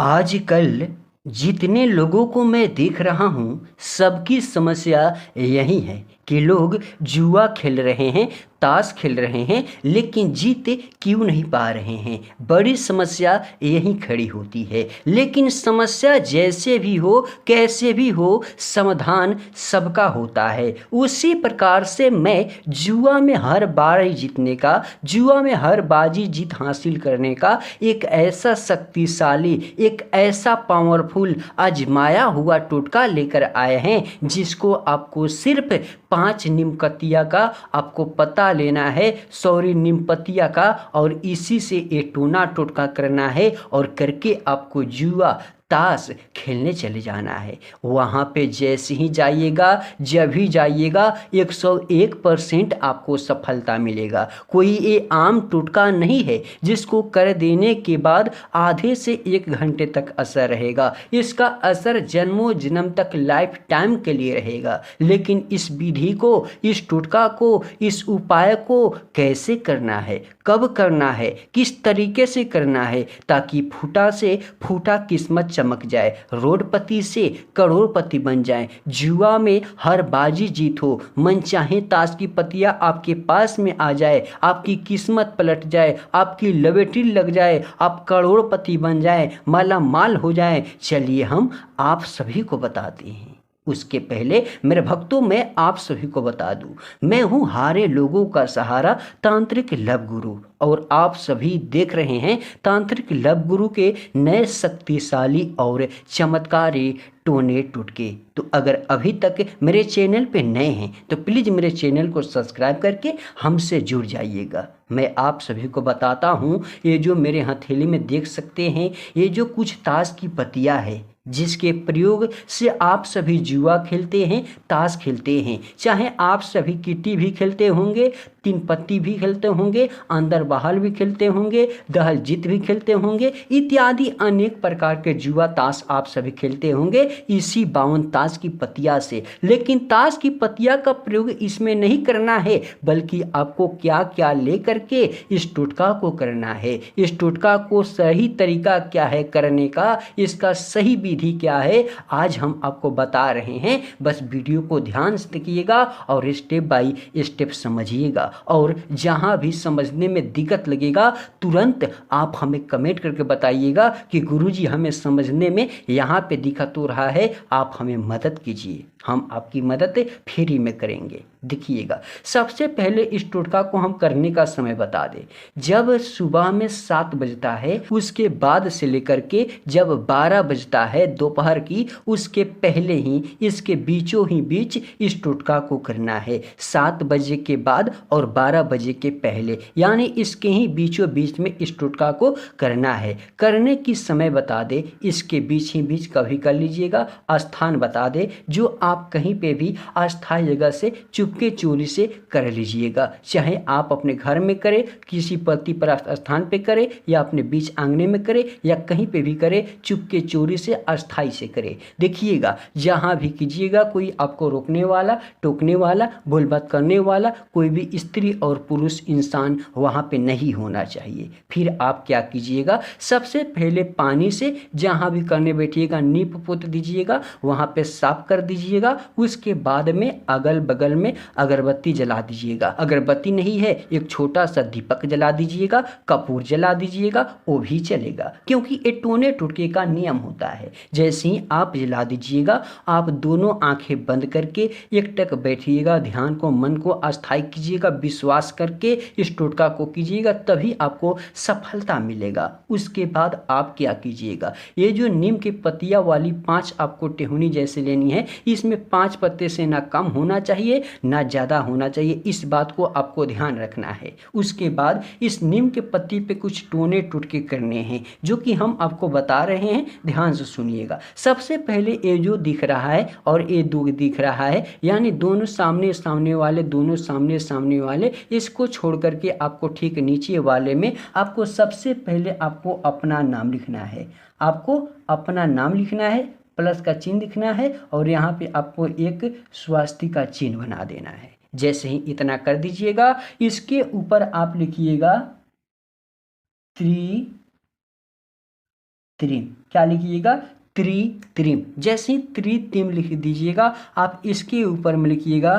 आजकल जितने लोगों को मैं देख रहा हूँ सबकी समस्या यही है कि लोग जुआ खेल रहे हैं, ताश खेल रहे हैं, लेकिन जीत क्यों नहीं पा रहे हैं। बड़ी समस्या यही खड़ी होती है। लेकिन समस्या जैसे भी हो, कैसे भी हो, समाधान सबका होता है। उसी प्रकार से मैं जुआ में हर बार जीतने का, जुआ में हर बाजी जीत हासिल करने का एक ऐसा शक्तिशाली, एक ऐसा पावरफुल आजमाया हुआ टोटका लेकर आए हैं जिसको आपको सिर्फ 5 नीमकतिया का आपको पता लेना है, सॉरी नीमपतिया का, और इसी से ये टोना टोटका करना है और करके आपको जुआ ताश खेलने चले जाना है। वहाँ पे जैसे ही जाइएगा, जब ही जाइएगा, 101% आपको सफलता मिलेगा। कोई ये आम टोटका नहीं है जिसको कर देने के बाद आधे से 1 घंटे तक असर रहेगा। इसका असर जन्मों जन्म तक लाइफ टाइम के लिए रहेगा। लेकिन इस विधि को, इस टोटका को, इस उपाय को कैसे करना है, कब करना है, किस तरीके से करना है, ताकि फूटा से फूटा किस्मत चमक जाए, रोडपति से करोड़पति बन जाए, जुआ में हर बाजी जीत हो, मन चाहे ताश की पतिया आपके पास में आ जाए, आपकी किस्मत पलट जाए, आपकी लवेटी लग जाए, आप करोड़पति बन जाए, माला माल हो जाए। चलिए हम आप सभी को बताते हैं। उसके पहले मेरे भक्तों, मैं आप सभी को बता दूं, मैं हूं हारे लोगों का सहारा तांत्रिक लव गुरु, और आप सभी देख रहे हैं तांत्रिक लव गुरु के नए शक्तिशाली और चमत्कारी टोने टोटके। तो अगर अभी तक मेरे चैनल पे नए हैं तो प्लीज़ मेरे चैनल को सब्सक्राइब करके हमसे जुड़ जाइएगा। मैं आप सभी को बताता हूँ, ये जो मेरे हथेली में देख सकते हैं, ये जो कुछ ताश की पत्तियाँ है जिसके प्रयोग से आप सभी जुआ खेलते हैं, ताश खेलते हैं, चाहे आप सभी किट्टी भी खेलते होंगे, 3 पत्ती भी खेलते होंगे, अंदर बाहर भी खेलते होंगे, दहल जीत भी खेलते होंगे, इत्यादि अनेक प्रकार के जुआ ताश आप सभी खेलते होंगे इसी 52 ताश की पत्तियां से। लेकिन ताश की पत्तियां का प्रयोग इसमें नहीं करना है, बल्कि आपको क्या क्या लेकर के इस टोटका को करना है। इस टोटका को सही तरीका क्या है करने का, इसका सही विधि क्या है, आज हम आपको बता रहे हैं। बस वीडियो को ध्यान से देखिएगा और स्टेप बाय स्टेप समझिएगा, और जहां भी समझने में दिक्कत लगेगा तुरंत आप हमें कमेंट करके बताइएगा कि गुरुजी हमें समझने में यहाँ पे दिक्कत हो रहा है, आप हमें मदद कीजिए। हम आपकी मदद फ्री में करेंगे। देखिएगा, सबसे पहले इस टोटका को हम करने का समय बता दें। जब सुबह में 7 बजता है, उसके बाद से लेकर के जब 12 बजता है दोपहर की, उसके पहले ही, इसके बीचों ही बीच इस टोटका को करना है। 7 बजे के बाद और 12 बजे के पहले, यानी इसके ही बीचों बीच में इस टोटका को करना है। करने की समय बता दे, इसके बीच ही बीच कभी कर लीजिएगा। स्थान बता दे, जो आप कहीं पे भी अस्थायी जगह से चुपके चोरी से कर लीजिएगा। चाहे आप अपने घर में करें, किसी पति पर स्थान पे करें, या अपने बीच आंगने में करें, या कहीं पे भी करें, चुपके चोरी से अस्थायी से करें। देखिएगा, जहाँ भी कीजिएगा कोई आपको रोकने वाला, टोकने वाला, बोल बात करने वाला कोई भी स्त्री और पुरुष इंसान वहाँ पे नहीं होना चाहिए। फिर आप क्या कीजिएगा, सबसे पहले पानी से जहाँ भी करने बैठिएगा नीप पोत दीजिएगा, वहाँ पे साफ कर दीजिएगा। उसके बाद में अगल बगल में अगरबत्ती जला दीजिएगा। अगरबत्ती नहीं है, एक छोटा सा दीपक जला दीजिएगा, कपूर जला दीजिएगा, वो भी चलेगा, क्योंकि ये टोने टोटके का नियम होता है। जैसे ही आप जला दीजिएगा, आप दोनों आंखें बंद करके एकटक बैठिएगा, ध्यान को, मन को अस्थायी कीजिएगा, विश्वास करके इस टोटका को कीजिएगा, तभी आपको सफलता मिलेगा। उसके बाद आप क्या कीजिएगा, ये जो नीम के पत्तियां वाली 5 आपको टेहुनी जैसे लेनी है, इसमें 5 पत्ते से ना कम होना चाहिए ना ज़्यादा होना चाहिए, इस बात को आपको ध्यान रखना है। उसके बाद इस नीम के पत्ती पे कुछ टोने टोटके करने हैं, जो कि हम आपको बता रहे हैं, ध्यान से सुनिएगा। सबसे पहले ये जो दिख रहा है और ये दो दिख रहा है, यानी दोनों सामने सामने वाले, दोनों सामने सामने वाले, इसको छोड़ करके आपको ठीक नीचे वाले में आपको सबसे पहले आपको अपना नाम लिखना है। आपको अपना नाम लिखना है, प्लस का चिन्ह दिखना है, और यहाँ पे आपको एक स्वास्तिक का चिन्ह बना देना है। जैसे ही इतना कर दीजिएगा, इसके ऊपर आप लिखिएगा त्रिम। क्या लिखिएगा? त्रिम। जैसे ही त्रिम लिख दीजिएगा आप इसके ऊपर में लिखिएगा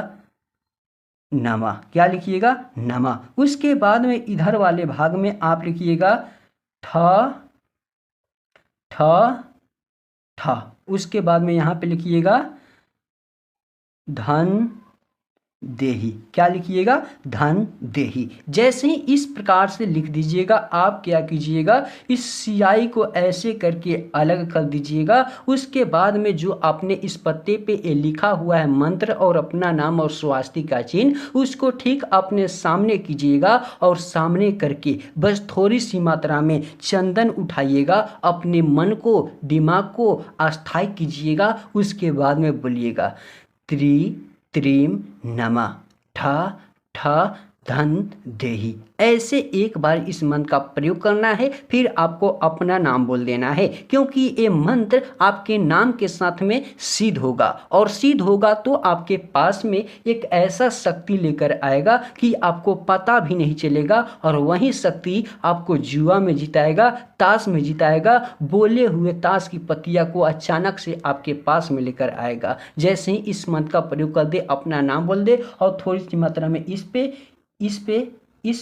नमा। क्या लिखिएगा? नमा। उसके बाद में इधर वाले भाग में आप लिखिएगा ठ ठ ठ। उसके बाद में यहाँ पे लिखिएगा धन देही। क्या लिखिएगा? धन देही। जैसे ही इस प्रकार से लिख दीजिएगा आप क्या कीजिएगा, इस सियाई को ऐसे करके अलग कर दीजिएगा। उसके बाद में जो आपने इस पत्ते पे लिखा हुआ है मंत्र और अपना नाम और स्वास्तिक का चिन्ह, उसको ठीक अपने सामने कीजिएगा और सामने करके बस थोड़ी सी मात्रा में चंदन उठाइएगा, अपने मन को दिमाग को अस्थायी कीजिएगा। उसके बाद में बोलिएगा त्रिम नमः ठ ठ धन देही। ऐसे एक बार इस मंत्र का प्रयोग करना है। फिर आपको अपना नाम बोल देना है, क्योंकि ये मंत्र आपके नाम के साथ में सिद्ध होगा, और सिद्ध होगा तो आपके पास में एक ऐसा शक्ति लेकर आएगा कि आपको पता भी नहीं चलेगा, और वही शक्ति आपको जुआ में जिताएगा, ताश में जिताएगा। बोले हुए ताश की पत्तियां को अचानक से आपके पास में लेकर आएगा। जैसे ही इस मंत्र का प्रयोग कर दे, अपना नाम बोल दे और थोड़ी सी मात्रा में इस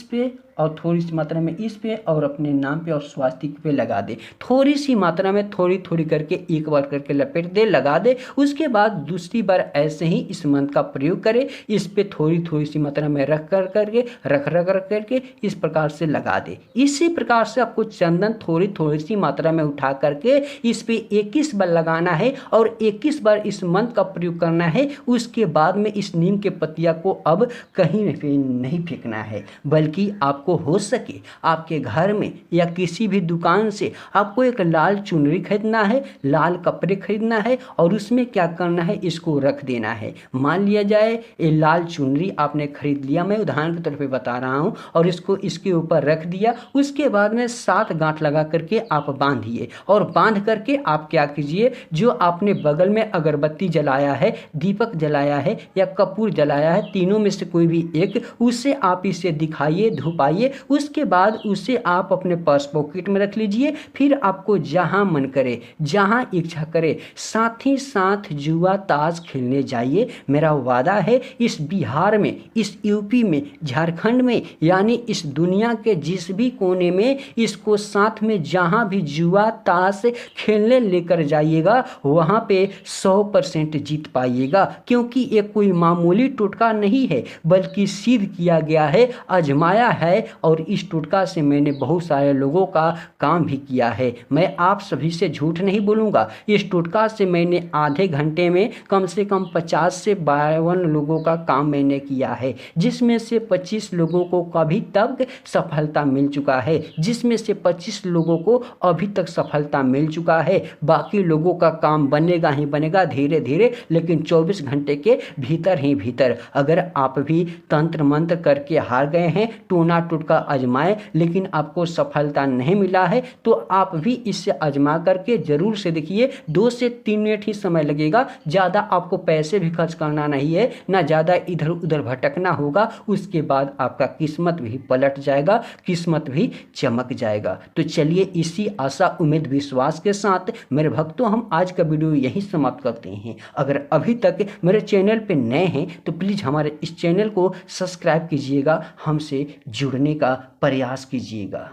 पे और थोड़ी सी मात्रा में इस पे और अपने नाम पे और स्वास्तिक पे लगा दे। थोड़ी सी मात्रा में थोड़ी थोड़ी करके एक बार करके लपेट दे, लगा दे। उसके बाद दूसरी बार ऐसे ही इस मंत्र का प्रयोग करे। इस पे थोड़ी थोड़ी सी मात्रा में रख करके इस प्रकार से लगा दे। इसी प्रकार से आपको चंदन थोड़ी थोड़ी सी मात्रा में उठा करके इस पे 21 बार लगाना है और 21 बार इस मंत्र का प्रयोग करना है। उसके बाद में इस नीम के पत्तियां को अब कहीं नहीं फेंकना है, बल्कि आपको हो सके आपके घर में या किसी भी दुकान से आपको एक लाल चुनरी खरीदना है, लाल कपड़े खरीदना है, और उसमें क्या करना है, इसको रख देना है। मान लिया जाए ये लाल चुनरी आपने खरीद लिया, मैं उदाहरण के तौर पे बता रहा हूँ, और इसको इसके ऊपर रख दिया। उसके बाद में 7 गांठ लगा करके आप बांधिए, और बांध करके आप क्या कीजिए, जो आपने बगल में अगरबत्ती जलाया है, दीपक जलाया है या कपूर जलाया है, तीनों में से कोई भी एक, उससे आप इसे दिखाइए, धुपाइए। उसके बाद उसे आप अपने पर्स पॉकेट में रख लीजिए। फिर आपको जहां मन करे, जहां इच्छा करे, साथ ही साथ जुआ ताश खेलने जाइए। मेरा वादा है इस बिहार में, इस यूपी में, झारखंड में, यानी इस दुनिया के जिस भी कोने में इसको साथ में जहां भी जुआ ताश खेलने लेकर जाइएगा, वहां पे 100% जीत पाइएगा। क्योंकि ये कोई मामूली टोटका नहीं है, बल्कि सिद्ध किया गया है, आजमाया है, और इस टोटका से मैंने बहुत सारे लोगों का काम भी किया है। मैं आप सभी से झूठ नहीं बोलूँगा। इस टोटका से मैंने आधे घंटे में कम से कम 50 से 52 लोगों का काम मैंने किया है, जिसमें से 25 लोगों को अभी तक सफलता मिल चुका है, जिसमें से 25 लोगों को अभी तक सफलता मिल चुका है। बाकी लोगों का काम बनेगा ही बनेगा धीरे धीरे, लेकिन 24 घंटे के भीतर ही भीतर। अगर आप भी तंत्र मंत्र करके हार गए हैं, टोना टोटका आजमाए, लेकिन आपको सफलता नहीं मिला है, तो आप भी इससे आजमा करके जरूर से देखिए। 2 से 3 मिनट ही समय लगेगा, ज़्यादा आपको पैसे भी खर्च करना नहीं है, ना ज़्यादा इधर उधर भटकना होगा। उसके बाद आपका किस्मत भी पलट जाएगा, किस्मत भी चमक जाएगा। तो चलिए इसी आशा उम्मीद विश्वास के साथ मेरे भक्तों, हम आज का वीडियो यहीं समाप्त करते हैं। अगर अभी तक मेरे चैनल पे नए हैं तो प्लीज़ हमारे इस चैनल को सब्सक्राइब कीजिएगा, हमसे जुड़ने का प्रयास कीजिएगा।